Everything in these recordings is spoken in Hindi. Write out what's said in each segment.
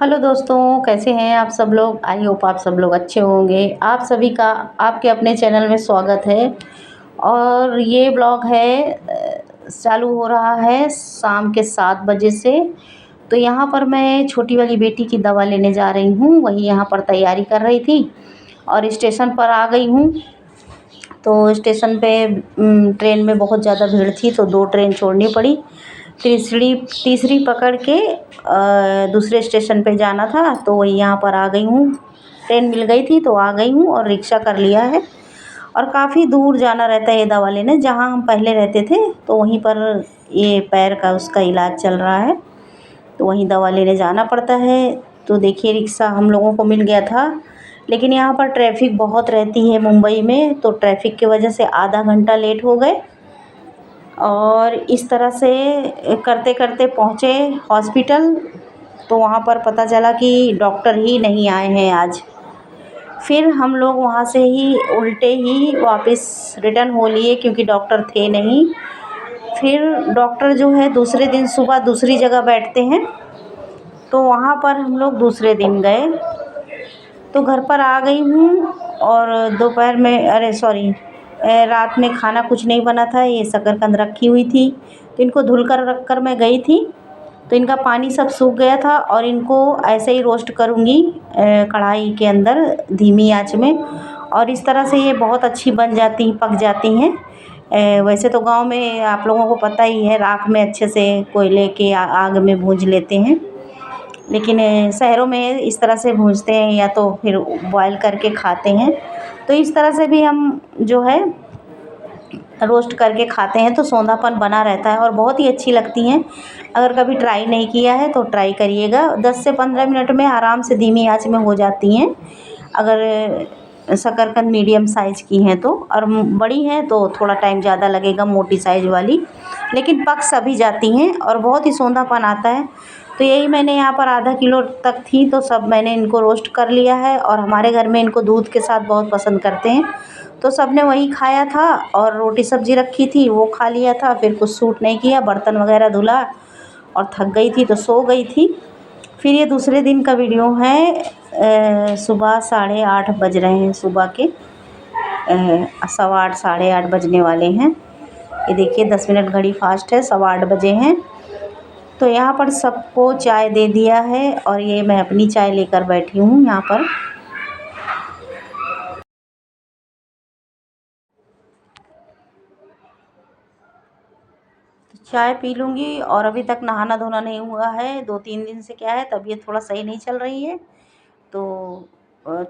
हेलो दोस्तों, कैसे हैं आप सब लोग। आई होप आप सब लोग अच्छे होंगे। आप सभी का आपके अपने चैनल में स्वागत है। और ये ब्लॉग है चालू हो रहा है शाम के 7 बजे से। तो यहाँ पर मैं छोटी वाली बेटी की दवा लेने जा रही हूँ, वही यहाँ पर तैयारी कर रही थी और स्टेशन पर आ गई हूँ। तो स्टेशन पे ट्रेन में बहुत ज़्यादा भीड़ थी, तो 2 ट्रेन छोड़नी पड़ी। तीसरी तीसरी पकड़ के दूसरे स्टेशन पे जाना था, तो वही यहाँ पर आ गई हूँ। ट्रेन मिल गई थी तो आ गई हूँ और रिक्शा कर लिया है। और काफ़ी दूर जाना रहता है ये दवा लेने, जहाँ हम पहले रहते थे तो वहीं पर ये पैर का उसका इलाज चल रहा है, तो वहीं दवा लेने जाना पड़ता है। तो देखिए रिक्शा हम लोगों को मिल गया था, लेकिन यहाँ पर ट्रैफिक बहुत रहती है मुंबई में, तो ट्रैफिक की वजह से आधा घंटा लेट हो गए। और इस तरह से करते करते पहुँचे हॉस्पिटल, तो वहाँ पर पता चला कि डॉक्टर ही नहीं आए हैं आज। फिर हम लोग वहाँ से ही उल्टे ही वापस रिटर्न हो लिए, क्योंकि डॉक्टर थे नहीं। फिर डॉक्टर जो है दूसरे दिन सुबह दूसरी जगह बैठते हैं, तो वहाँ पर हम लोग दूसरे दिन गए। तो घर पर आ गई हूँ और दोपहर में रात में खाना कुछ नहीं बना था, ये शकरकंद रखी हुई थी, तो इनको धुल कर रख कर मैं गई थी। तो इनका पानी सब सूख गया था और इनको ऐसे ही रोस्ट करूँगी कढ़ाई के अंदर धीमी आंच में, और इस तरह से ये बहुत अच्छी बन जाती पक जाती हैं। वैसे तो गांव में आप लोगों को पता ही है, राख में अच्छे से कोयले के आग में भूंज लेते हैं, लेकिन शहरों में इस तरह से भूंजते हैं या तो फिर बॉयल करके खाते हैं। तो इस तरह से भी हम जो है रोस्ट करके खाते हैं, तो सौंधापन बना रहता है और बहुत ही अच्छी लगती हैं। अगर कभी ट्राई नहीं किया है तो ट्राई करिएगा। 10 से 15 मिनट में आराम से धीमी आंच में हो जाती हैं, अगर शकरकंद मीडियम साइज़ की हैं तो। और बड़ी हैं तो थोड़ा टाइम ज़्यादा लगेगा, मोटी साइज़ वाली, लेकिन पक सभी जाती हैं और बहुत ही सौंधापन आता है। तो यही मैंने यहाँ पर आधा किलो तक थी, तो सब मैंने इनको रोस्ट कर लिया है। और हमारे घर में इनको दूध के साथ बहुत पसंद करते हैं, तो सब ने वही खाया था। और रोटी सब्ज़ी रखी थी वो खा लिया था। फिर कुछ सूट नहीं किया, बर्तन वगैरह धुला और थक गई थी तो सो गई थी। फिर ये दूसरे दिन का वीडियो है। सुबह 8:30 बज रहे हैं, सुबह के 8:15 8:30 बजने वाले हैं। ये देखिए 10 मिनट घड़ी फास्ट है, 8:15 बजे हैं। तो यहाँ पर सबको चाय दे दिया है और ये मैं अपनी चाय लेकर बैठी हूँ यहाँ पर। चाय पी लूँगी। और अभी तक नहाना धोना नहीं हुआ है, 2-3 दिन से क्या है तबीयत थोड़ा सही नहीं चल रही है, तो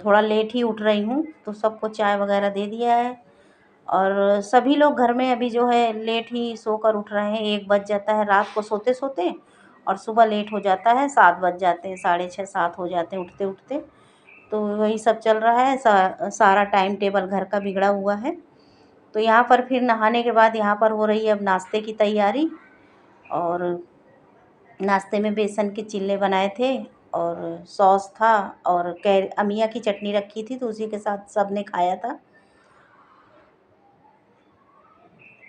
थोड़ा लेट ही उठ रही हूँ। तो सबको चाय वगैरह दे दिया है और सभी लोग घर में अभी जो है लेट ही सोकर उठ रहे हैं। 1 बज जाता है रात को सोते सोते, और सुबह लेट हो जाता है, 7 बज जाते हैं, 6:30 7 हो जाते हैं उठते उठते। तो वही सब चल रहा है, सारा टाइम टेबल घर का बिगड़ा हुआ है। तो यहाँ पर फिर नहाने के बाद यहाँ पर हो रही है अब नाश्ते की तैयारी। और नाश्ते में बेसन के चिल्ले बनाए थे और सॉस था, और अमिया की चटनी रखी थी, तो उसी के साथ सब ने खाया था।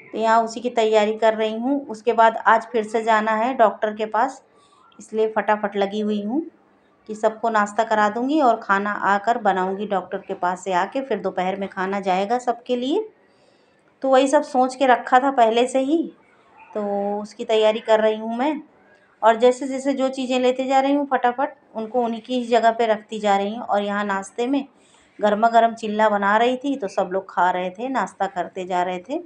तो यहाँ उसी की तैयारी कर रही हूँ। उसके बाद आज फिर से जाना है डॉक्टर के पास, इसलिए फटाफट लगी हुई हूँ कि सबको नाश्ता करा दूँगी और खाना आकर बनाऊँगी डॉक्टर के पास से आके। फिर दोपहर में खाना जाएगा सबके लिए, तो वही सब सोच के रखा था पहले से ही, तो उसकी तैयारी कर रही हूँ मैं। और जैसे जैसे जो चीज़ें लेते जा रही हूँ फटाफट उनको उन्हीं की ही जगह पे रखती जा रही हूँ। और यहाँ नाश्ते में गर्मा गर्म चिल्ला बना रही थी, तो सब लोग खा रहे थे, नाश्ता करते जा रहे थे।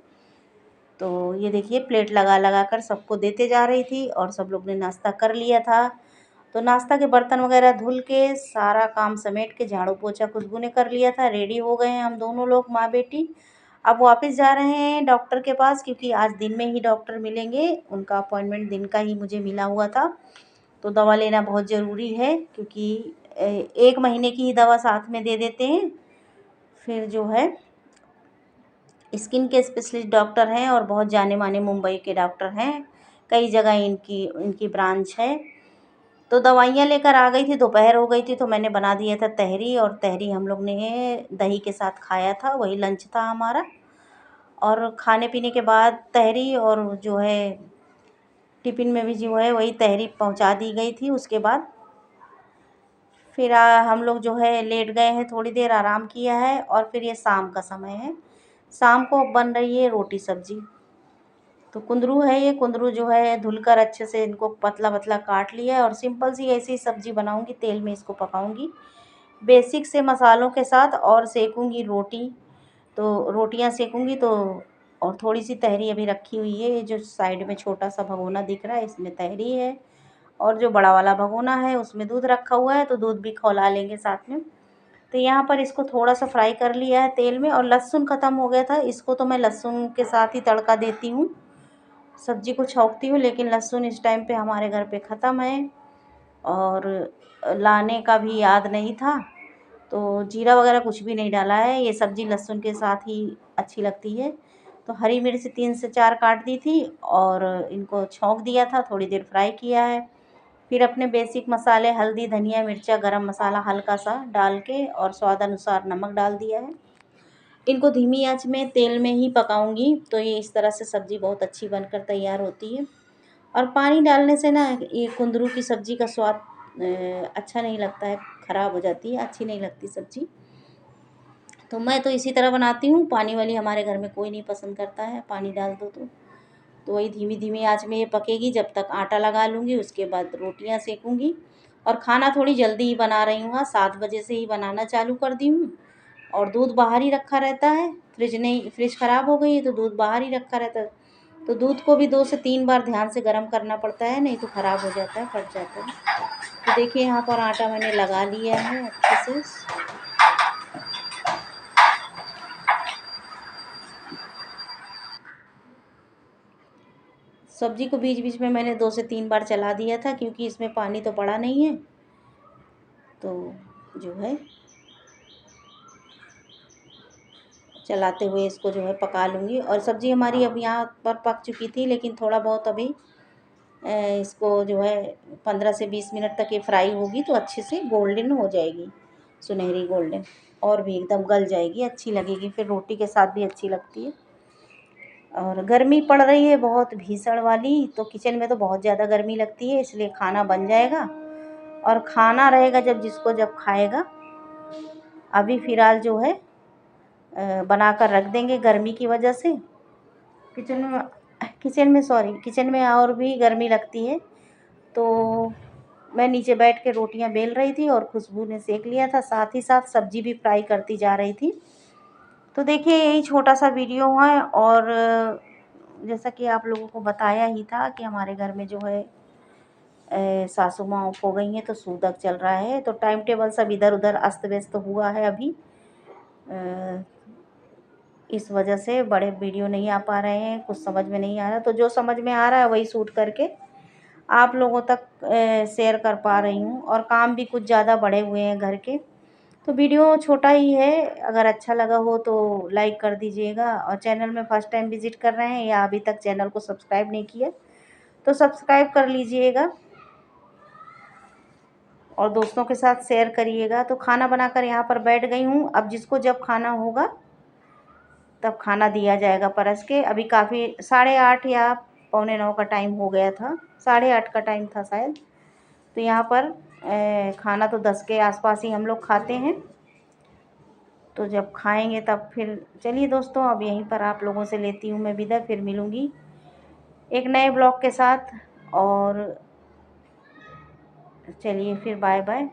तो ये देखिए प्लेट लगा लगा कर सबको देते जा रही थी और सब लोग ने नाश्ता कर लिया था। तो नाश्ता के बर्तन वगैरह धुल के सारा काम समेट के झाड़ू पोछा खुशबू ने कर लिया था। रेडी हो गए हैं हम दोनों लोग, माँ बेटी। अब वापस जा रहे हैं डॉक्टर के पास, क्योंकि आज दिन में ही डॉक्टर मिलेंगे, उनका अपॉइंटमेंट दिन का ही मुझे मिला हुआ था। तो दवा लेना बहुत ज़रूरी है, क्योंकि 1 महीने की ही दवा साथ में दे देते हैं। फिर जो है स्किन के स्पेशलिस्ट डॉक्टर हैं और बहुत जाने माने मुंबई के डॉक्टर हैं, कई जगह इनकी इनकी ब्रांच है। तो दवाइयाँ लेकर आ गई थी, दोपहर हो गई थी, तो मैंने बना दिया था तहरी, और तहरी हम लोग ने दही के साथ खाया था, वही लंच था हमारा। और खाने पीने के बाद तहरी और जो है टिफ़िन में भी जो है वही तहरी पहुंचा दी गई थी। उसके बाद फिर हम लोग जो है लेट गए हैं, थोड़ी देर आराम किया है और फिर ये शाम का समय है। शाम को बन रही है रोटी सब्जी। तो कुंदरू है, ये कुंदरू जो है धुलकर अच्छे से इनको पतला पतला काट लिया है और सिंपल सी ऐसी सब्जी बनाऊंगी, तेल में इसको पकाऊंगी बेसिक से मसालों के साथ और सेकूंगी रोटी। तो रोटियां सेकूंगी तो और थोड़ी सी तहरी अभी रखी हुई है, ये जो साइड में छोटा सा भगोना दिख रहा है इसमें तहरी है और जो बड़ा वाला भगोना है उसमें दूध रखा हुआ है, तो दूध भी खौला लेंगे साथ में। तो यहाँ पर इसको थोड़ा सा फ्राई कर लिया है तेल में और लहसुन ख़त्म हो गया था, इसको तो मैं लहसुन के साथ ही तड़का देती हूँ, सब्जी को छौंकती हूँ, लेकिन लहसुन इस टाइम पे हमारे घर पे ख़त्म है और लाने का भी याद नहीं था, तो जीरा वगैरह कुछ भी नहीं डाला है। ये सब्ज़ी लहसुन के साथ ही अच्छी लगती है। तो हरी मिर्च 3 से 4 काट दी थी और इनको छौंक दिया था, थोड़ी देर फ्राई किया है। फिर अपने बेसिक मसाले हल्दी, धनिया, मिर्चा, गरम मसाला हल्का सा डाल के और स्वाद अनुसार नमक डाल दिया है। इनको धीमी आंच में तेल में ही पकाऊंगी, तो ये इस तरह से सब्ज़ी बहुत अच्छी बनकर तैयार होती है। और पानी डालने से ना ये कुंदरू की सब्ज़ी का स्वाद अच्छा नहीं लगता है, ख़राब हो जाती है, अच्छी नहीं लगती सब्ज़ी। तो मैं तो इसी तरह बनाती हूँ, पानी वाली हमारे घर में कोई नहीं पसंद करता है, पानी डाल दो तो वही धीमी धीमी आंच में ये पकेगी जब तक आटा लगा लूँगी, उसके बाद रोटियाँ सेकूँगी। और खाना थोड़ी जल्दी ही बना रही हूँ, 7 बजे से ही बनाना चालू कर दी हूँ और दूध बाहर ही रखा रहता है, फ्रिज ख़राब हो गई है तो दूध बाहर ही रखा रहता है। तो दूध को भी 2 से 3 बार ध्यान से गर्म करना पड़ता है, नहीं तो ख़राब हो जाता है, फट जाता है। तो देखिए यहाँ पर आटा मैंने लगा लिया है अच्छे से। सब्जी को बीच बीच में मैंने 2 से 3 बार चला दिया था, क्योंकि इसमें पानी तो पड़ा नहीं है, तो जो है चलाते हुए इसको जो है पका लूँगी। और सब्ज़ी हमारी अब यहाँ पर पक चुकी थी, लेकिन थोड़ा बहुत अभी इसको जो है 15 से 20 मिनट तक ये फ्राई होगी तो अच्छे से गोल्डन हो जाएगी, सुनहरी गोल्डन, और भी एकदम गल जाएगी, अच्छी लगेगी, फिर रोटी के साथ भी अच्छी लगती है। और गर्मी पड़ रही है बहुत भीषण वाली, तो किचन में तो बहुत ज़्यादा गर्मी लगती है, इसलिए खाना बन जाएगा और खाना रहेगा जब जिसको जब खाएगा। अभी फ़िलहाल जो है बनाकर रख देंगे गर्मी की वजह से। किचन में और भी गर्मी लगती है, तो मैं नीचे बैठ के रोटियां बेल रही थी और खुशबू ने सेक लिया था, साथ ही साथ सब्जी भी फ्राई करती जा रही थी। तो देखिए यही छोटा सा वीडियो है। और जैसा कि आप लोगों को बताया ही था कि हमारे घर में जो है सासू माँ ऑफ हो गई हैं, तो सूतक चल रहा है, तो टाइम टेबल सब इधर उधर अस्त व्यस्त हुआ है अभी। इस वजह से बड़े वीडियो नहीं आ पा रहे हैं, कुछ समझ में नहीं आ रहा, तो जो समझ में आ रहा है वही शूट करके आप लोगों तक शेयर कर पा रही हूँ। और काम भी कुछ ज़्यादा बढ़े हुए हैं घर के, तो वीडियो छोटा ही है। अगर अच्छा लगा हो तो लाइक कर दीजिएगा, और चैनल में फर्स्ट टाइम विज़िट कर रहे हैं या अभी तक चैनल को सब्सक्राइब नहीं किया तो सब्सक्राइब कर लीजिएगा और दोस्तों के साथ शेयर करिएगा। तो खाना बनाकर यहाँ पर बैठ गई हूँ, अब जिसको जब खाना होगा तब खाना दिया जाएगा परस के। अभी काफ़ी 8:30 या 8:45 का टाइम हो गया था, 8:30 का टाइम था शायद। तो यहाँ पर खाना तो 10 के आसपास ही हम लोग खाते हैं, तो जब खाएंगे तब फिर चलिए दोस्तों, अब यहीं पर आप लोगों से लेती हूँ मैं विदा, फिर मिलूँगी एक नए ब्लॉग के साथ। और चलिए फिर बाय बाय।